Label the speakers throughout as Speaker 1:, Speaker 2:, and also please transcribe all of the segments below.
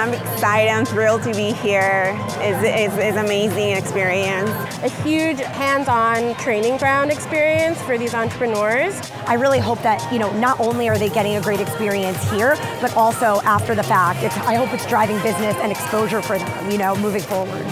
Speaker 1: I'm excited. I'm thrilled to be here. It's an amazing experience.
Speaker 2: A huge hands-on training ground experience for these entrepreneurs.
Speaker 3: I really hope that, not only are they getting a great experience here, but also after the fact. I hope it's driving business and exposure for them, moving forward.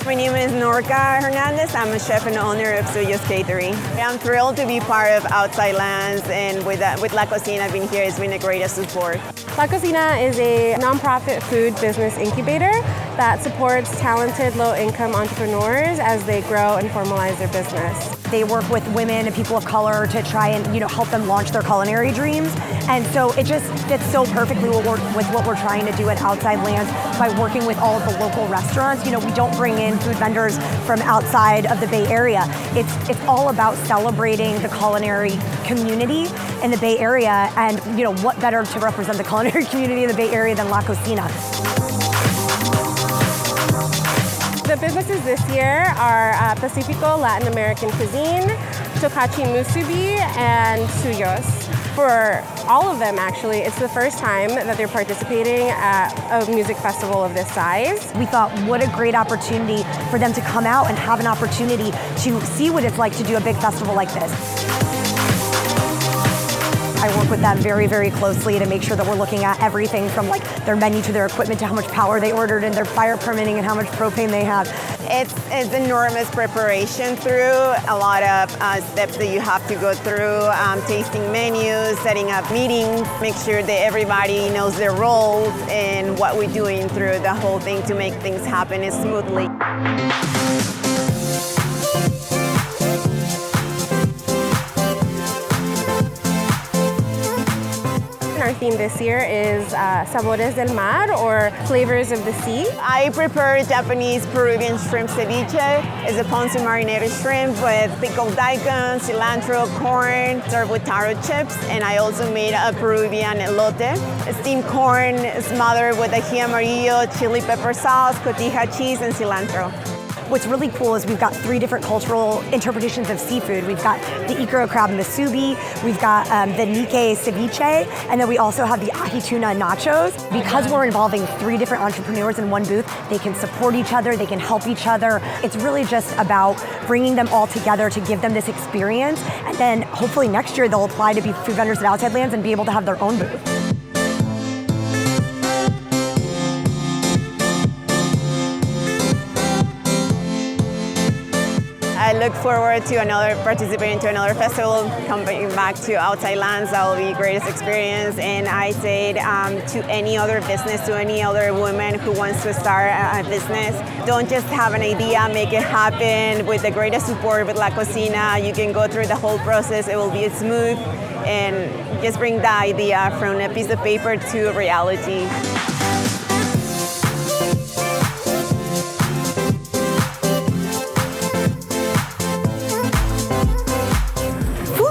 Speaker 1: My name is Norca Hernandez. I'm a chef and owner of Suyos Catering. I'm thrilled to be part of Outside Lands, and with Lacosina, I've been here. It's been a great support.
Speaker 2: Lacosina is a nonprofit food business incubator that supports talented low-income entrepreneurs as they grow and formalize their business.
Speaker 3: They work with women and people of color to try and help them launch their culinary dreams. And so it just fits so perfectly with what we're trying to do at Outside Lands by working with all of the local restaurants. We don't bring in food vendors from outside of the Bay Area. It's all about celebrating the culinary community in the Bay Area, and what better to represent the culinary community in the Bay Area than Lacosina.
Speaker 2: The businesses this year are Pacifico Latin American Cuisine, Tokachi Musubi, and Suyos. For all of them, actually, it's the first time that they're participating at a music festival of this size.
Speaker 3: We thought, what a great opportunity for them to come out and have an opportunity to see what it's like to do a big festival like this. I work with them very, very closely to make sure that we're looking at everything from their menu to their equipment to how much power they ordered and their fire permitting and how much propane they have.
Speaker 1: It's enormous preparation through a lot of steps that you have to go through, tasting menus, setting up meetings, make sure that everybody knows their roles and what we're doing through the whole thing to make things happen smoothly.
Speaker 2: Our theme this year is Sabores del Mar, or Flavors of the Sea.
Speaker 1: I prepare Japanese Peruvian shrimp ceviche. It's a ponzu marinated shrimp with pickled daikon, cilantro, corn, served with taro chips. And I also made a Peruvian elote. Steamed corn smothered with ají amarillo, chili pepper sauce, cotija cheese, and cilantro.
Speaker 3: What's really cool is we've got 3 different cultural interpretations of seafood. We've got the ikuro crab musubi, we've got the Nikkei ceviche, and then we also have the ahi tuna nachos. Because we're involving 3 different entrepreneurs in one booth, they can support each other, they can help each other. It's really just about bringing them all together to give them this experience, and then hopefully next year they'll apply to be food vendors at Outside Lands and be able to have their own booth.
Speaker 1: I look forward to participating to another festival, coming back to Outside Lands. That will be the greatest experience. And I say to any other business, to any other woman who wants to start a business, don't just have an idea, make it happen. With the greatest support with Lacosina, you can go through the whole process. It will be smooth, and just bring the idea from a piece of paper to reality.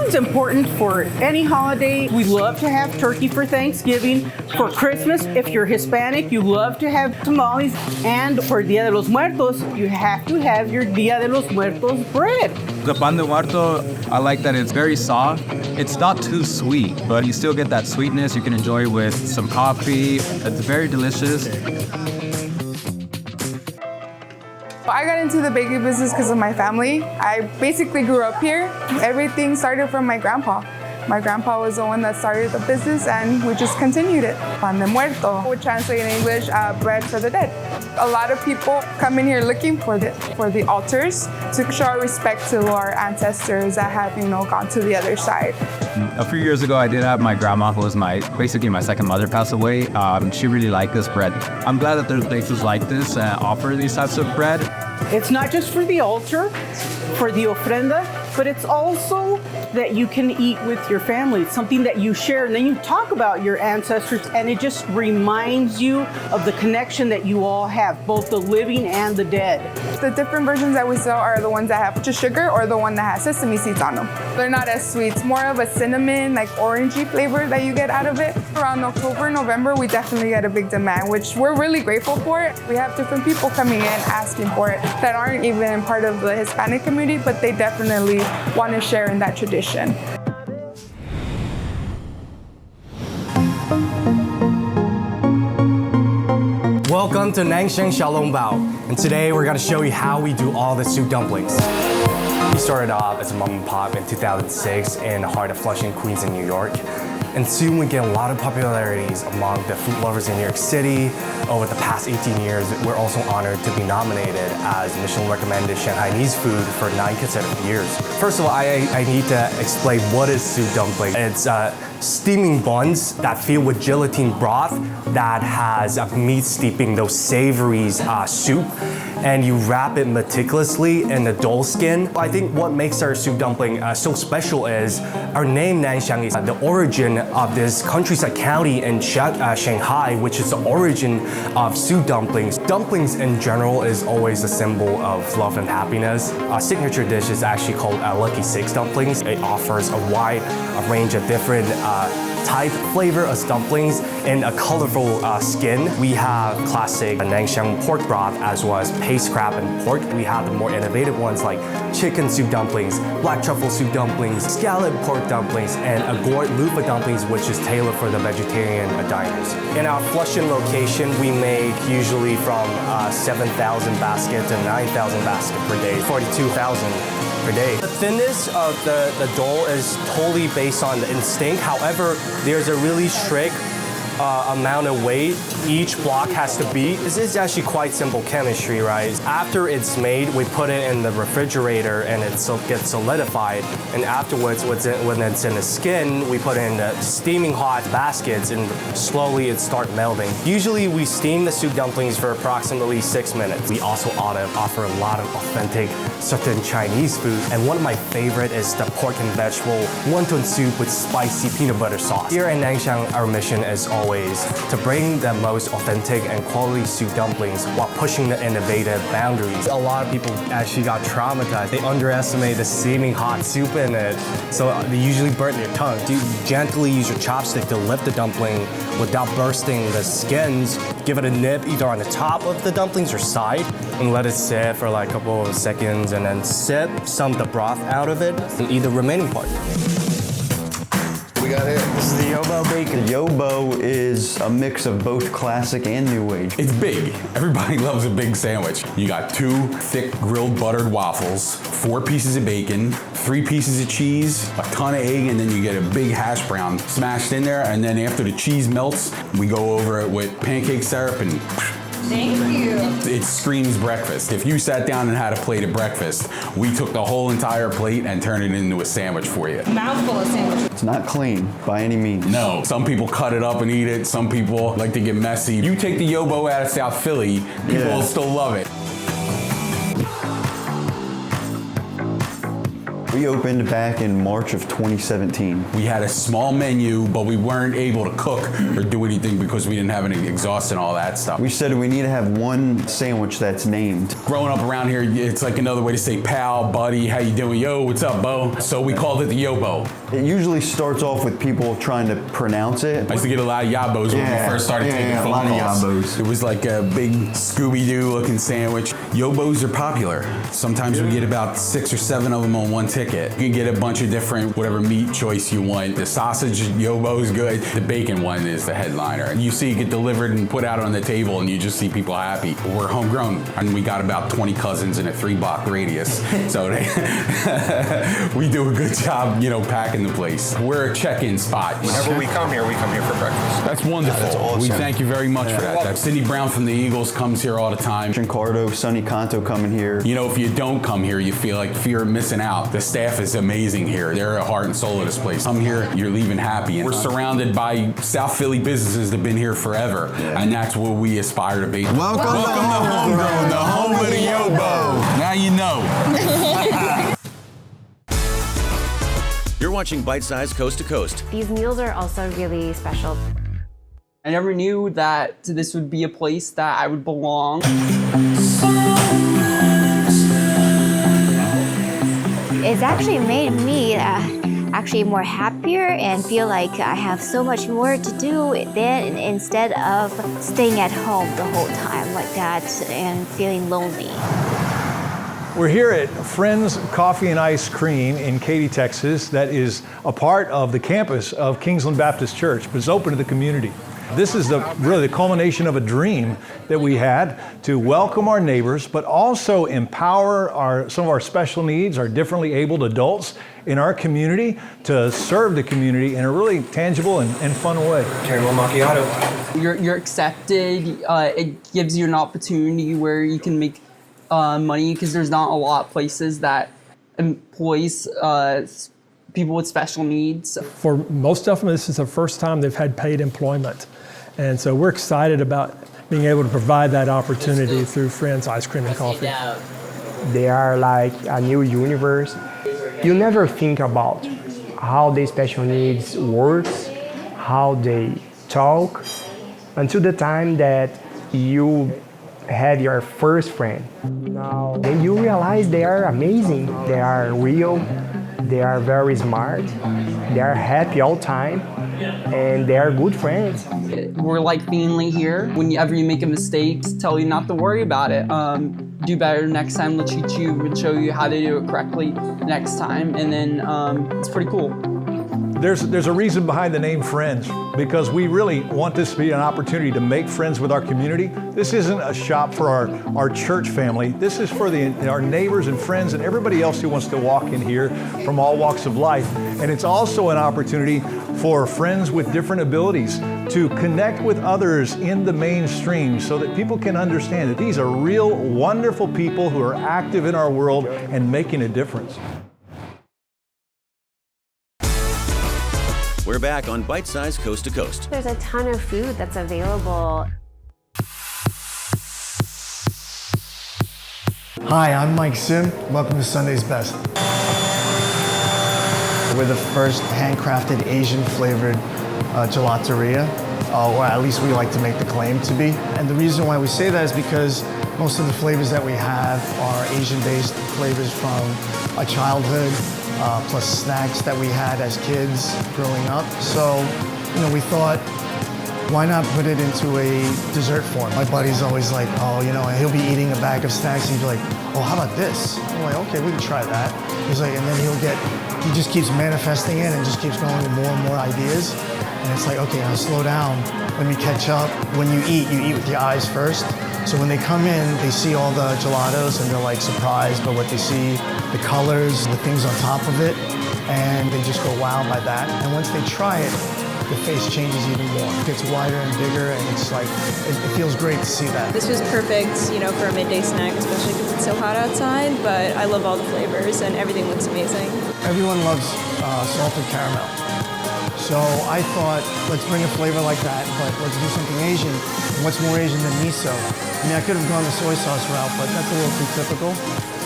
Speaker 4: It's important for any holiday. We love to have turkey for Thanksgiving. For Christmas, if you're Hispanic, you love to have tamales. And for Dia de los Muertos, you have to have your Dia de los Muertos bread.
Speaker 5: The pan de muerto, I like that it's very soft. It's not too sweet, but you still get that sweetness you can enjoy with some coffee. It's very delicious.
Speaker 6: I got into the bakery business because of my family. I basically grew up here. Everything started from my grandpa. My grandpa was the one that started the business, and we just continued it. Pan de muerto, which translates in English, bread for the dead. A lot of people come in here looking for the altars to show our respect to our ancestors that have, gone to the other side.
Speaker 5: A few years ago, I did have my grandma, who was basically my second mother, pass away. She really liked this bread. I'm glad that there's places like this that offer these types of bread.
Speaker 4: It's not just for the altar, for the ofrenda. but it's also that you can eat with your family. It's something that you share, and then you talk about your ancestors, and it just reminds you of the connection that you all have, both the living and the dead.
Speaker 6: The different versions that we sell are the ones that have just sugar or the one that has sesame seeds on them. They're not as sweet. It's more of a cinnamon, like orangey flavor that you get out of it. Around October, November, we definitely get a big demand, which we're really grateful for. We have different people coming in asking for it that aren't even part of the Hispanic community, but they definitely want to share in that tradition.
Speaker 7: Welcome to Nangshan Shang Bao, and today we're going to show you how we do all the soup dumplings. We started off as a mom and pop in 2006 in the heart of Flushing, Queens in New York. And soon we get a lot of popularities among the food lovers in New York City. Over the past 18 years, we're also honored to be nominated as Michelin recommended Shanghainese food for 9 consecutive years. First of all, I need to explain what is soup dumpling. It's steaming buns that filled with gelatin broth that has meat steeping those savory soup, and you wrap it meticulously in the dough skin. I think what makes our soup dumpling so special is our name Nangshan is the origin of this countryside county in Shanghai, which is the origin of soup dumplings. Dumplings in general is always a symbol of love and happiness. Our signature dish is actually called Lucky 6 dumplings. It offers a wide range of different type flavor of dumplings in a colorful skin. We have classic Nangshan pork broth as well as paste crab and pork. We have the more innovative ones like chicken soup dumplings, black truffle soup dumplings, scallop pork dumplings, and a gourd loofah dumplings, which is tailored for the vegetarian diners. In our Flushing location, we make usually from 7,000 baskets to 9,000 baskets per day, 42,000 per day. The thinness of the dough is totally based on the instinct. However, there's a really strict amount of weight each block has to be. This is actually quite simple chemistry, right? After it's made, we put it in the refrigerator and it gets solidified. And afterwards, when it's in the skin, we put it in the steaming hot baskets and slowly it starts melting. Usually we steam the soup dumplings for approximately 6 minutes. We also offer a lot of authentic certain Chinese food. And one of my favorite is the pork and vegetable wonton soup with spicy peanut butter sauce. Here in Nangshan, our mission is always to bring the most authentic and quality soup dumplings while pushing the innovative boundaries. A lot of people actually got traumatized. They underestimate the steaming hot soup in it, so they usually burn their tongue. You gently use your chopstick to lift the dumpling without bursting the skins. Give it a nip either on the top of the dumplings or side, and let it sit for like a couple of seconds, and then sip some of the broth out of it and eat the remaining part.
Speaker 8: We got it.
Speaker 7: This is the Yobo bacon.
Speaker 8: Yobo is a mix of both classic and new age.
Speaker 9: It's big. Everybody loves a big sandwich. You got 2 thick grilled buttered waffles, 4 pieces of bacon, 3 pieces of cheese, a ton of egg, and then you get a big hash brown smashed in there. And then after the cheese melts, we go over it with pancake syrup and
Speaker 10: thank you.
Speaker 9: It screams breakfast. If you sat down and had a plate of breakfast, we took the whole entire plate and turned it into a sandwich for you.
Speaker 10: Mouthful of sandwich.
Speaker 8: It's not clean by any means.
Speaker 9: No, some people cut it up and eat it. Some people like to get messy. You take the Yobo out of South Philly, people will still love it.
Speaker 8: We opened back in March of 2017.
Speaker 9: We had a small menu, but we weren't able to cook or do anything because we didn't have any exhaust and all that stuff.
Speaker 8: We said we need to have one sandwich that's named.
Speaker 9: Growing up around here, it's like another way to say pal, buddy, how you doing? Yo, what's up, Bo? So we called it the Yobo.
Speaker 8: It usually starts off with people trying to pronounce it.
Speaker 9: I used to get a lot of yabos when we first started taking phone calls.
Speaker 8: A lot of yabos.
Speaker 9: It was like a big Scooby-Doo looking sandwich. Yobos are popular. Sometimes we get about 6 or 7 of them on one ticket. You can get a bunch of different, whatever meat choice you want. The sausage Yobo is good. The bacon one is the headliner. And you see it get delivered and put out on the table and you just see people happy. We're homegrown and we got about 20 cousins in a 3-block radius. So we do a good job, packing the place. We're a check-in spot.
Speaker 11: Whenever we come here for breakfast.
Speaker 9: That's wonderful.
Speaker 11: That's awesome.
Speaker 9: We thank you very much for that. Cindy Brown from the Eagles comes here all the time.
Speaker 8: Giancarlo, Sonny Canto coming here.
Speaker 9: If you don't come here, you feel like fear of missing out. The staff is amazing here. They're a heart and soul of this place. Come here, you're leaving happy. And we're surrounded by South Philly businesses that have been here forever. Yeah. And that's what we aspire to be.
Speaker 11: Welcome to Homegrown, the home of the Yobo.
Speaker 9: Now you know.
Speaker 12: watching Bite Size Coast to Coast.
Speaker 13: These meals are also really special.
Speaker 14: I never knew that this would be a place that I would belong.
Speaker 15: It's actually made me actually more happier and feel like I have so much more to do then instead of staying at home the whole time like that and feeling lonely.
Speaker 16: We're here at Friends Coffee and Ice Cream in Katy, Texas. That is a part of the campus of Kingsland Baptist Church, but it's open to the community. This is really the culmination of a dream that we had to welcome our neighbors, but also empower some of our special needs, our differently abled adults in our community to serve the community in a really tangible and fun way.
Speaker 11: Caramel macchiato.
Speaker 14: You're accepted. It gives you an opportunity where you can make money because there's not a lot of places that employs people with special needs.
Speaker 17: For most of them, this is the first time they've had paid employment. And so we're excited about being able to provide that opportunity through Friends Ice Cream and Coffee.
Speaker 18: They are like a new universe. You never think about how the special needs works, how they talk, until the time that you had your first friend. Now, then you realize they are amazing, they are real, they are very smart, they are happy all the time, and they are good friends.
Speaker 14: We're like family here. Whenever you make a mistake, tell you not to worry about it. Do better next time. They'll teach you and show you how to do it correctly next time. And then it's pretty cool.
Speaker 16: There's a reason behind the name Friends, because we really want this to be an opportunity to make friends with our community. This isn't a shop for our church family. This is for our neighbors and friends and everybody else who wants to walk in here from all walks of life. And it's also an opportunity for friends with different abilities to connect with others in the mainstream so that people can understand that these are real, wonderful people who are active in our world and making a difference.
Speaker 12: We're back on Bite Size Coast to Coast.
Speaker 13: There's a ton of food that's available.
Speaker 19: Hi, I'm Mike Sim. Welcome to Sunday's Best. We're the first handcrafted Asian flavored gelateria, or at least we like to make the claim to be. And the reason why we say that is because most of the flavors that we have are Asian-based flavors from our childhood, plus snacks that we had as kids growing up. So, we thought, why not put it into a dessert form? My buddy's always like, oh, he'll be eating a bag of snacks and he'll be like, oh, how about this? I'm like, okay, we can try that. He's like, and then he just keeps manifesting it and just keeps going with more and more ideas. And it's like, okay, now slow down. Let me catch up. When you eat with your eyes first. So when they come in, they see all the gelatos and they're like surprised by what they see, the colors, the things on top of it, and they just go wow by that. And once they try it, the face changes even more. It gets wider and bigger, and it's like, it feels great to see that.
Speaker 20: This was perfect, for a midday snack, especially because it's so hot outside, but I love all the flavors and everything looks amazing.
Speaker 19: Everyone loves salted caramel. So I thought, let's bring a flavor like that, but let's do something Asian. What's more Asian than miso? I could have gone the soy sauce route, but that's a little too typical.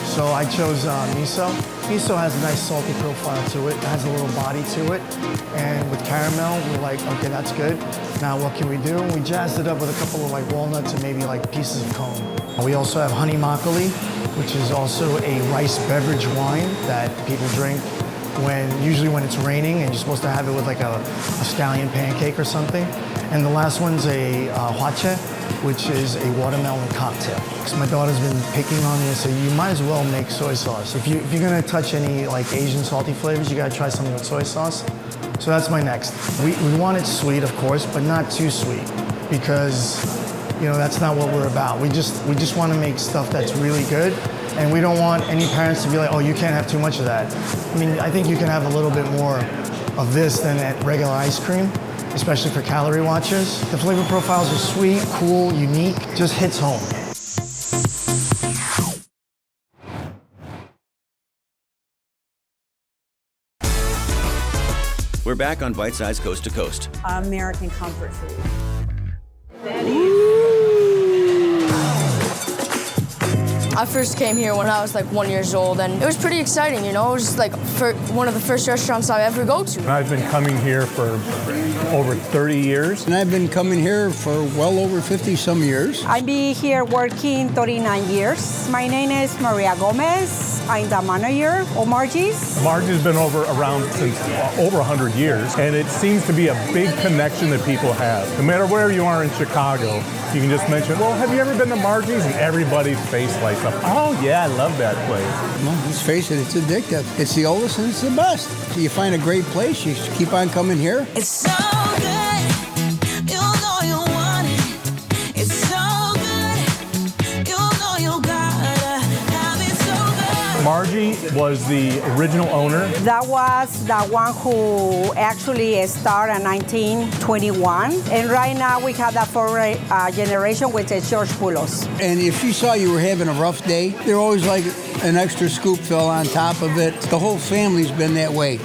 Speaker 19: So I chose miso. Miso has a nice salty profile to it. It has a little body to it. And with caramel, we're like, okay, that's good. Now what can we do? We jazzed it up with a couple of walnuts and maybe pieces of cone. We also have honey makgeolli, which is also a rice beverage wine that people drink usually when it's raining, and you're supposed to have it with a scallion pancake or something. And the last one's a hwache, which is a watermelon cocktail. So my daughter's been picking on me and said, you might as well make soy sauce. If you're gonna touch any Asian salty flavors, you gotta try something with soy sauce. So that's my next. We want it sweet, of course, but not too sweet, because that's not what we're about. We just want to make stuff that's really good. And we don't want any parents to be like, oh, you can't have too much of that. I think you can have a little bit more of this than at regular ice cream, especially for calorie watchers. The flavor profiles are sweet, cool, unique, just hits home.
Speaker 12: We're back on Bite Size Coast to Coast.
Speaker 10: American comfort food.
Speaker 21: I first came here when I was like 1 year old, and it was pretty exciting, you know? It was like one of the first restaurants I ever go to.
Speaker 22: I've been coming here for over 30 years.
Speaker 23: And I've been coming here for well over 50 some years.
Speaker 24: I've been here working 39 years. My name is Maria Gomez. I'm the manager of Margies.
Speaker 22: Margies has been around since over 100 years, and it seems to be a big connection that people have. No matter where you are in Chicago, you can just mention, well, have you ever been to Margies? And everybody's face lights up. Oh yeah, I love that place.
Speaker 23: Well, let's face it, it's addictive. It's the oldest and it's the best. You find a great place, you keep on coming here.
Speaker 25: It's so good, you know you want it. It's so good, you know you gotta have it so good.
Speaker 22: Margie was the original owner.
Speaker 24: That was the one who actually started in 1921. And right now we have the fourth generation, which is George Poulos.
Speaker 23: And if she saw you were having a rough day, they're always like an extra scoop fell on top of it. The whole family's been that way.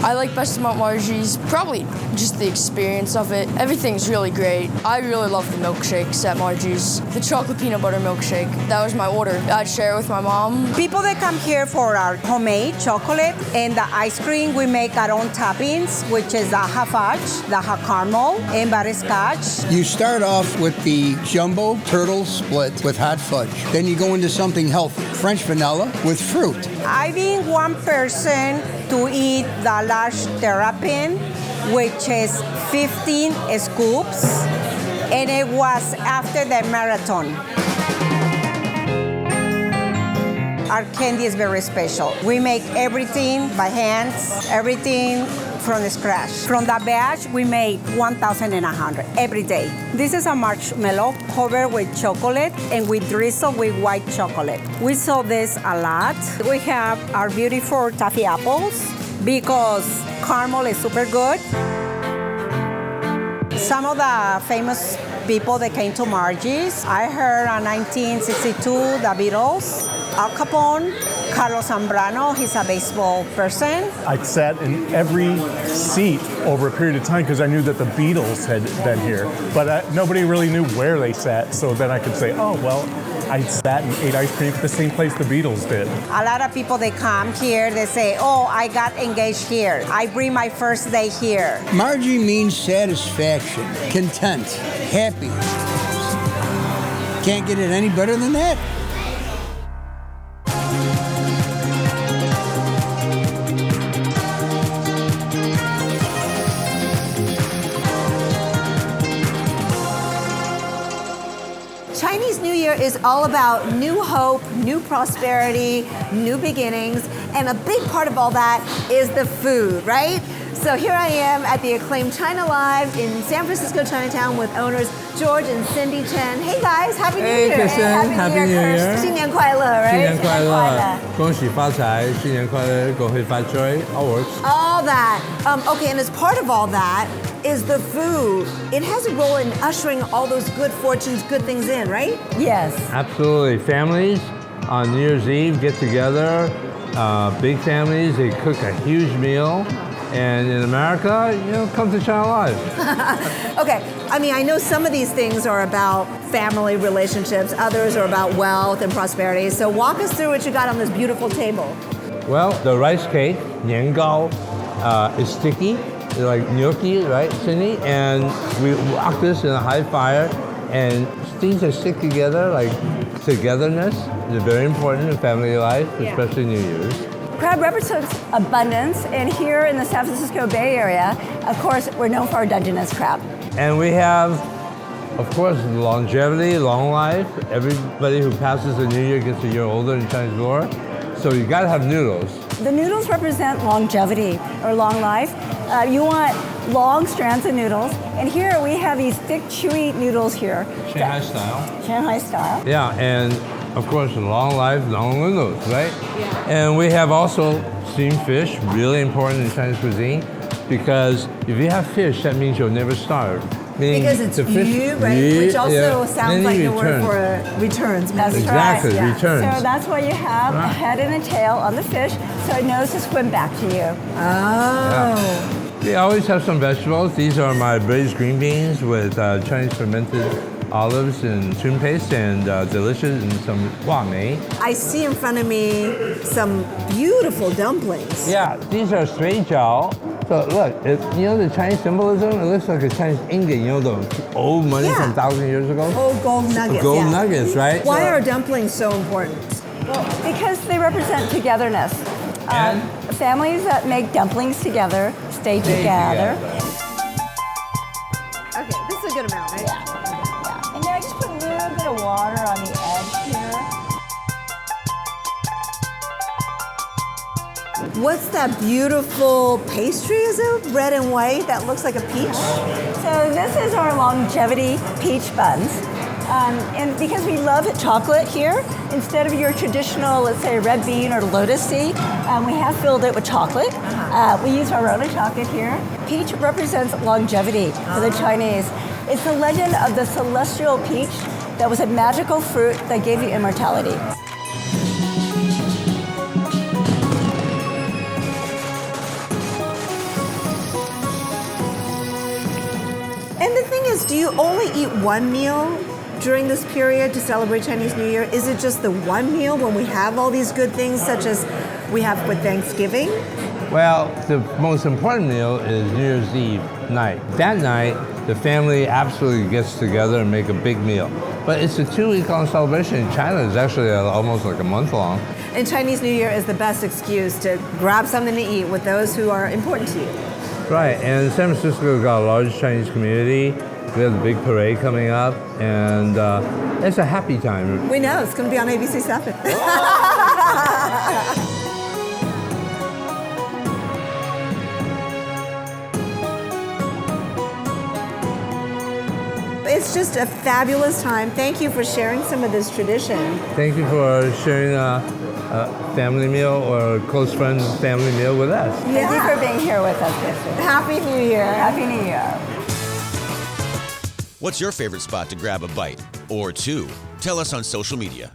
Speaker 21: I like best about Margie's, probably just the experience of it. Everything's really great. I really love the milkshakes at Margie's. The chocolate peanut butter milkshake, that was my order. I'd share it with my mom.
Speaker 24: People that come here for our homemade chocolate and the ice cream, we make our own toppings, which is the hot fudge, the hot caramel, and butterscotch.
Speaker 23: You start off with the jumbo turtle split with hot fudge. Then you go into something healthy, French vanilla with fruit.
Speaker 24: I've been one person to eat the large terrapin, which is 15 scoops, and it was after the marathon. Our candy is very special. We make everything by hands, everything from scratch. From the batch, we make 1,100 every day. This is a marshmallow covered with chocolate, and we drizzle with white chocolate. We sell this a lot. We have our beautiful taffy apples because caramel is super good. Some of the famous people that came to Margie's, I heard in 1962, the Beatles, Al Capone, Carlos Zambrano, he's a baseball person.
Speaker 22: I sat in every seat over a period of time because I knew that the Beatles had been here, but nobody really knew where they sat, so then I could say, oh, well, I sat and ate ice cream at the same place the Beatles did.
Speaker 24: A lot of people, they come here, they say, oh, I got engaged here. I bring my first day here.
Speaker 23: Margie means satisfaction, content, happy. Can't get it any better than that.
Speaker 26: Chinese New Year is all about new hope, new prosperity, new beginnings, and a big part of all that is the food, right? So here I am at the acclaimed China Live in San Francisco Chinatown with owners George and Cindy Chen. Hey guys, Happy New Year!
Speaker 27: Happy New Year!
Speaker 26: 新年快乐, right?
Speaker 27: 新年快乐！恭喜发财！新年快乐！恭喜发财 ！Ours.
Speaker 26: All that. Okay, and as part of all that is the food. It has a role in ushering all those good fortunes, good things in, right?
Speaker 24: Yes.
Speaker 27: Absolutely. Families on New Year's Eve get together. Big families, they cook a huge meal. And in America, you know, come to China Live.
Speaker 26: Okay, I mean, I know some of these things are about family relationships, others are about wealth and prosperity. So walk us through what you got on this beautiful table.
Speaker 27: Well, the rice cake, niangao, is sticky, like gnocchi, right, Cindy? And we wok this in a high fire, and things that stick together, like togetherness, is very important in family life, especially New Year's.
Speaker 26: Crab represents abundance, and here in the San Francisco Bay Area, of course, we're known for our Dungeness crab.
Speaker 27: And we have, of course, longevity, long life. Everybody who passes the New Year gets a year older in Chinese lore. So you gotta have noodles.
Speaker 26: The noodles represent longevity or long life. You want long strands of noodles, and here we have these thick, chewy noodles here.
Speaker 27: Shanghai style.
Speaker 26: Shanghai style.
Speaker 27: Yeah, and of course, long life, long noodles, right? Yeah. And we have also steamed fish, really important in Chinese cuisine, because if you have fish, that means you'll never starve. Meaning
Speaker 26: because it's yu, right? Which also sounds like the word for returns. That's
Speaker 27: exactly,
Speaker 26: right.
Speaker 27: returns.
Speaker 26: So that's why you have a head and a tail on the fish, so it knows to swim back to you. Oh.
Speaker 27: Yeah. We always have some vegetables. These are my braised green beans with Chinese fermented olives and shrimp paste and delicious and some guamei.
Speaker 26: I see in front of me some beautiful dumplings.
Speaker 27: Yeah, these are straight jiao. So look, you know the Chinese symbolism? It looks like a Chinese ingot, you know, the old money from 1,000 years ago?
Speaker 26: Oh, gold nuggets.
Speaker 27: Gold nuggets, right?
Speaker 26: Why are dumplings so important?
Speaker 1: Well, because they represent togetherness. Families that make dumplings together stay together.
Speaker 26: Okay, this is a good amount, right?
Speaker 1: Yeah. And then I just put a little bit of water on the edge here.
Speaker 26: What's that beautiful pastry, is it? Red and white, that looks like a peach?
Speaker 1: So this is our longevity peach buns. And because we love chocolate here, instead of your traditional, let's say, red bean or lotus seed, we have filled it with chocolate. We use our own chocolate here. Peach represents longevity for the Chinese. It's the legend of the celestial peach that was a magical fruit that gave you immortality.
Speaker 26: And the thing is, do you only eat one meal during this period to celebrate Chinese New Year? Is it just the one meal when we have all these good things, such as we have with Thanksgiving?
Speaker 27: Well, the most important meal is New Year's Eve night. That night, the family absolutely gets together and make a big meal. But it's a 2-week-long celebration. In China, it's actually almost like a month long.
Speaker 26: And Chinese New Year is the best excuse to grab something to eat with those who are important to you.
Speaker 27: Right, and San Francisco got a large Chinese community. We have the big parade coming up, and it's a happy time.
Speaker 26: We know, it's going to be on ABC 7. It's just a fabulous time. Thank you for sharing some of this tradition.
Speaker 27: Thank you for sharing a family meal or close friends family meal with us.
Speaker 1: Thank you for being here with us, Bishop.
Speaker 26: Happy New Year.
Speaker 1: Happy New Year.
Speaker 12: What's your favorite spot to grab a bite or two? Tell us on social media.